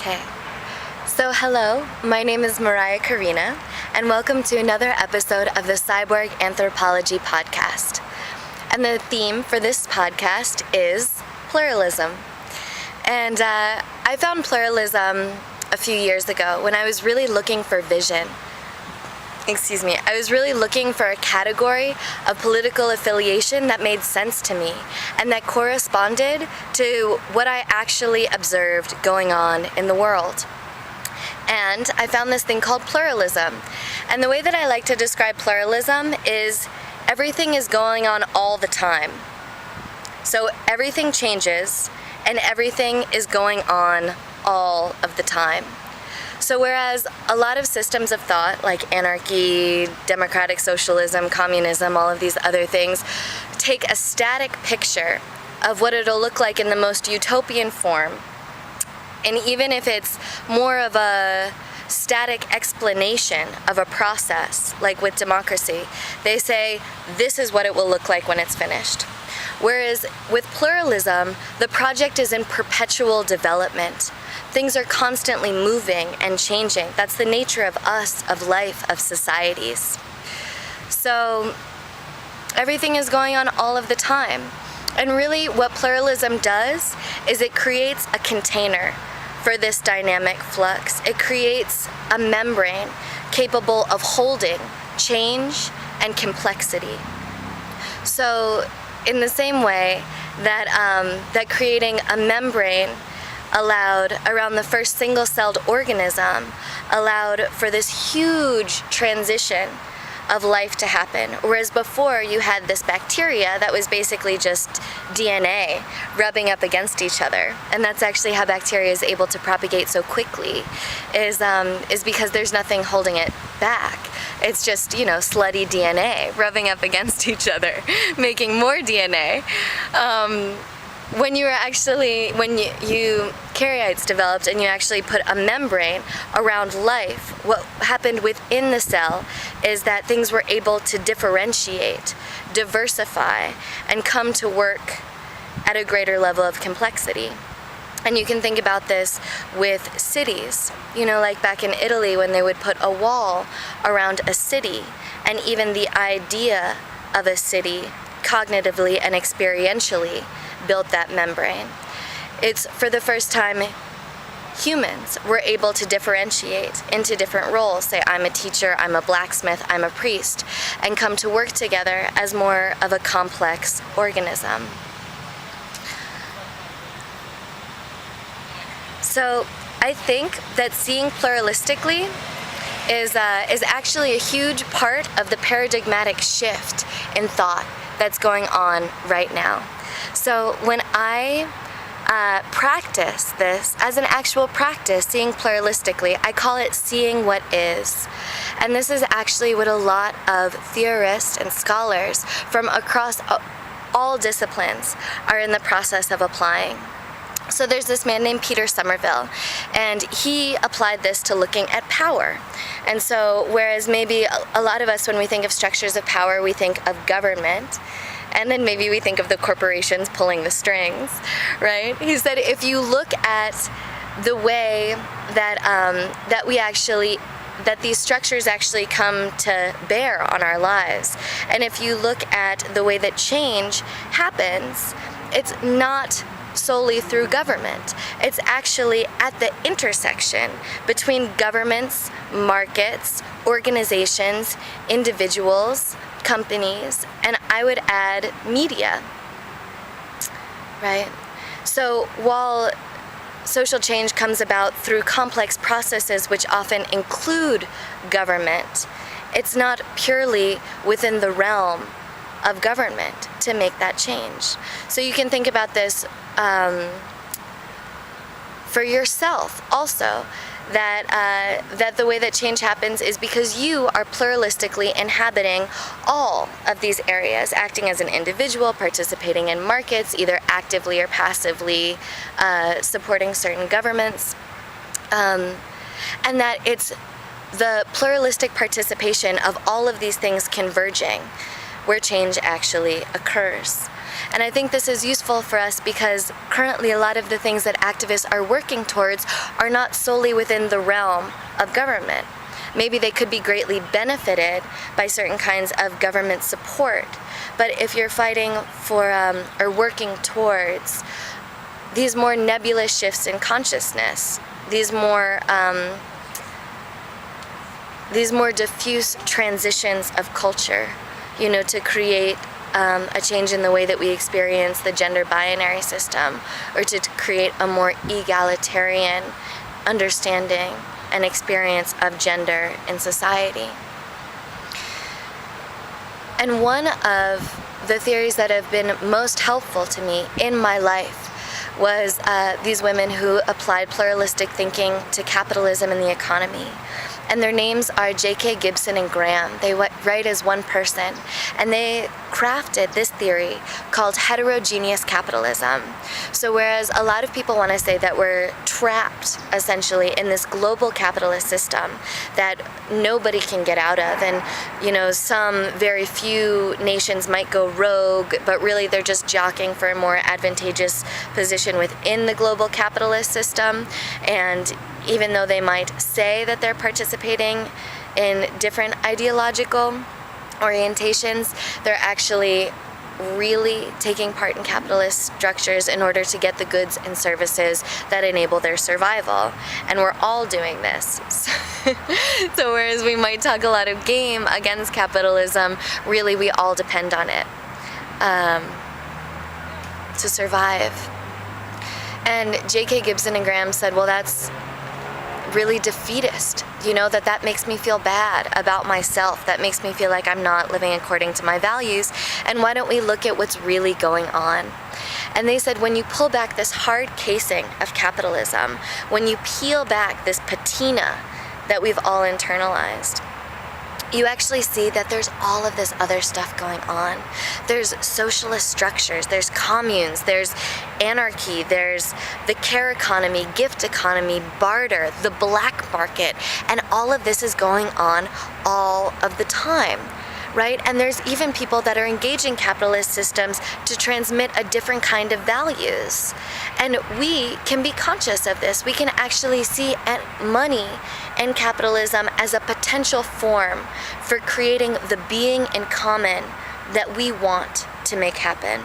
Okay. So hello, my name is Maraya Karena, and welcome to another episode of the Cyborg Anthropology Podcast. And the theme for this podcast is pluralism. And I found pluralism a few years ago when I was really looking for vision. I was really looking for a category of political affiliation that made sense to me and that corresponded to what I actually observed going on in the world. And I found this thing called pluralism. And the way that I like to describe pluralism is everything is going on all the time. So everything changes and everything is going on all of the time. So whereas a lot of systems of thought, like anarchy, democratic socialism, communism, all of these other things, take a static picture of what it'll look like in the most utopian form, and even if it's more of a static explanation of a process, like with democracy, they say, this is what it will look like when it's finished. Whereas with pluralism, the project is in perpetual development. Things are constantly moving and changing. That's the nature of us, of life, of societies. So everything is going on all of the time. And really what pluralism does is it creates a container for this dynamic flux. It creates a membrane capable of holding change and complexity. So in the same way that creating a membrane allowed around the first single-celled organism allowed for this huge transition of life to happen, whereas before you had this bacteria that was basically just DNA rubbing up against each other, and that's actually how bacteria is able to propagate so quickly, is because there's nothing holding it back. It's just, slutty DNA rubbing up against each other, making more DNA. When eukaryotes developed and you actually put a membrane around life, what happened within the cell is that things were able to differentiate, diversify, and come to work at a greater level of complexity. And you can think about this with cities, like back in Italy when they would put a wall around a city, and even the idea of a city cognitively and experientially built that membrane. It's for the first time humans were able to differentiate into different roles. Say, I'm a teacher, I'm a blacksmith, I'm a priest, and come to work together as more of a complex organism. So I think that seeing pluralistically is actually a huge part of the paradigmatic shift in thought that's going on right now. So when I practice this as an actual practice, seeing pluralistically, I call it seeing what is. And this is actually what a lot of theorists and scholars from across all disciplines are in the process of applying. So there's this man named Peter Somerville, and he applied this to looking at power. And so whereas maybe a lot of us, when we think of structures of power, we think of government, and then maybe we think of the corporations pulling the strings, right? He said if you look at the way that that these structures actually come to bear on our lives, and if you look at the way that change happens, it's not solely through government. It's actually at the intersection between governments, markets, organizations, individuals, companies, and I would add media, right? So while social change comes about through complex processes which often include government, it's not purely within the realm of government to make that change. So you can think about this for yourself also, that the way that change happens is because you are pluralistically inhabiting all of these areas, acting as an individual, participating in markets, either actively or passively supporting certain governments, and that it's the pluralistic participation of all of these things converging where change actually occurs. And I think this is useful for us because currently a lot of the things that activists are working towards are not solely within the realm of government. Maybe they could be greatly benefited by certain kinds of government support. But if you're fighting for or working towards these more nebulous shifts in consciousness, these more diffuse transitions of culture, to create a change in the way that we experience the gender binary system, or to create a more egalitarian understanding and experience of gender in society. And one of the theories that have been most helpful to me in my life was these women who applied pluralistic thinking to capitalism and the economy. And their names are J.K. Gibson and Graham. They write as one person, and they crafted this theory called heterogeneous capitalism. So whereas a lot of people want to say that we're trapped essentially in this global capitalist system that nobody can get out of, and some very few nations might go rogue, but really they're just jockeying for a more advantageous position within the global capitalist system. And even though they might say that they're participating in different ideological orientations, they're actually really taking part in capitalist structures in order to get the goods and services that enable their survival. And we're all doing this. So whereas we might talk a lot of game against capitalism, really we all depend on it to survive. And J.K. Gibson and Graham said, well, that's really defeatist, that makes me feel bad about myself, that makes me feel like I'm not living according to my values, and why don't we look at what's really going on? And they said, when you pull back this hard casing of capitalism, when you peel back this patina that we've all internalized, you actually see that there's all of this other stuff going on. There's socialist structures, there's communes, there's anarchy, there's the care economy, gift economy, barter, the black market, and all of this is going on all of the time, right? And there's even people that are engaging capitalist systems to transmit a different kind of values. And we can be conscious of this. We can actually see money and capitalism as a potential form for creating the being in common that we want to make happen.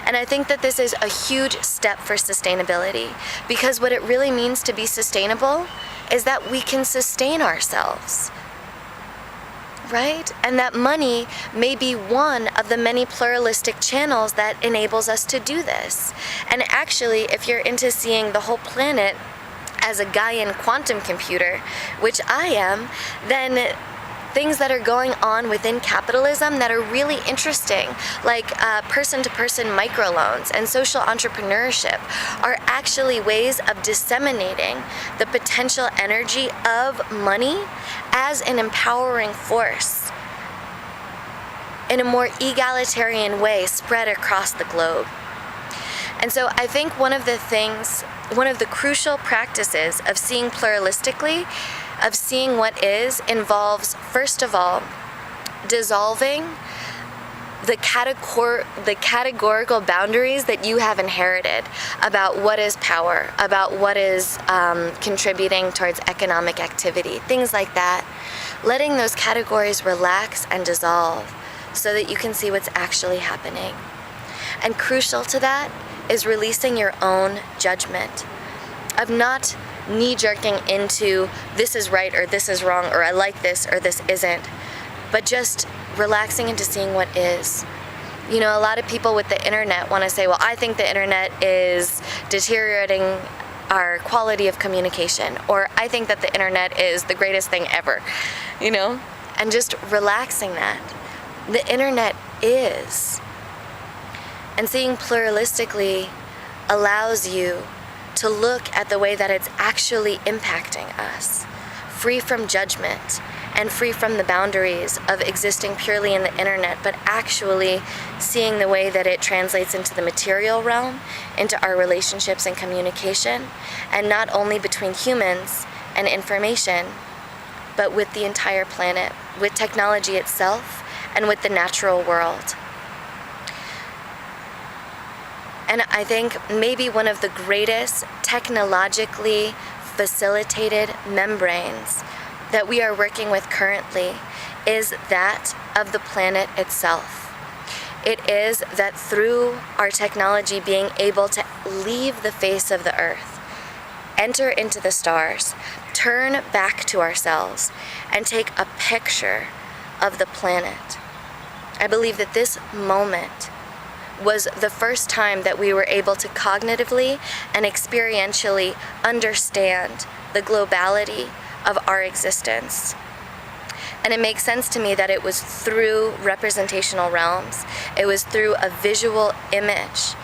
And I think that this is a huge step for sustainability, because what it really means to be sustainable is that we can sustain ourselves, right? And that money may be one of the many pluralistic channels that enables us to do this. And actually, if you're into seeing the whole planet as a Gaian quantum computer, which I am, then things that are going on within capitalism that are really interesting, like person-to-person microloans and social entrepreneurship, are actually ways of disseminating the potential energy of money as an empowering force in a more egalitarian way spread across the globe. And so I think one of the crucial practices of seeing pluralistically, of seeing what is, involves, first of all, dissolving the categorical boundaries that you have inherited about what is power, about what is contributing towards economic activity, things like that. Letting those categories relax and dissolve so that you can see what's actually happening. And crucial to that is releasing your own judgment, of not knee-jerking into this is right or this is wrong or I like this or this isn't, but just relaxing into seeing what is. A lot of people with the internet want to say, well, I think the internet is deteriorating our quality of communication, or I think that the internet is the greatest thing ever, and just relaxing that. The internet is. And seeing pluralistically allows you to look at the way that it's actually impacting us, free from judgment and free from the boundaries of existing purely in the internet, but actually seeing the way that it translates into the material realm, into our relationships and communication, and not only between humans and information, but with the entire planet, with technology itself, and with the natural world. And I think maybe one of the greatest technologically facilitated membranes that we are working with currently is that of the planet itself. It is that through our technology being able to leave the face of the earth, enter into the stars, turn back to ourselves, and take a picture of the planet. I believe that this moment was the first time that we were able to cognitively and experientially understand the globality of our existence. And it makes sense to me that it was through representational realms. It was through a visual image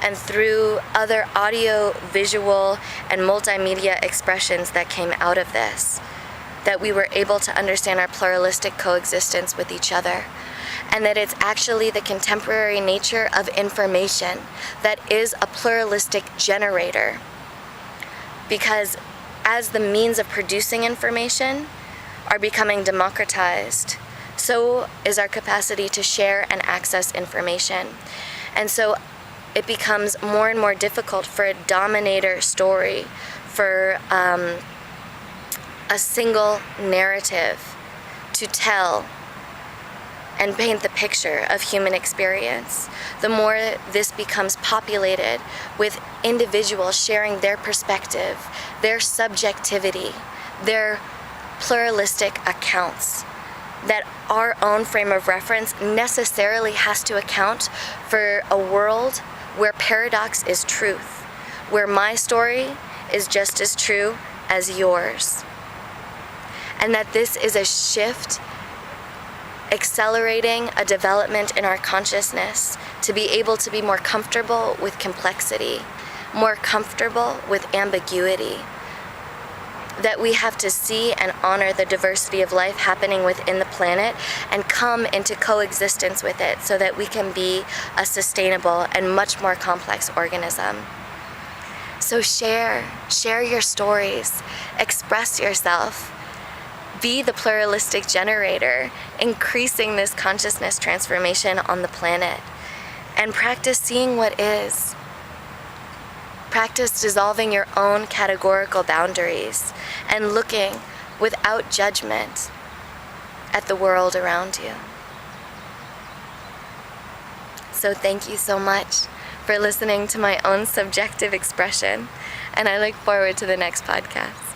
and through other audio, visual, and multimedia expressions that came out of this that we were able to understand our pluralistic coexistence with each other. And that it's actually the contemporary nature of information that is a pluralistic generator. Because as the means of producing information are becoming democratized, so is our capacity to share and access information. And so it becomes more and more difficult for a dominator story, for a single narrative to tell and paint the picture of human experience. The more this becomes populated with individuals sharing their perspective, their subjectivity, their pluralistic accounts, that our own frame of reference necessarily has to account for a world where paradox is truth, where my story is just as true as yours. And that this is a shift accelerating a development in our consciousness to be able to be more comfortable with complexity, more comfortable with ambiguity. That we have to see and honor the diversity of life happening within the planet and come into coexistence with it so that we can be a sustainable and much more complex organism. So share your stories, express yourself, be the pluralistic generator, increasing this consciousness transformation on the planet, and practice seeing what is. Practice dissolving your own categorical boundaries and looking without judgment at the world around you. So thank you so much for listening to my own subjective expression, and I look forward to the next podcast.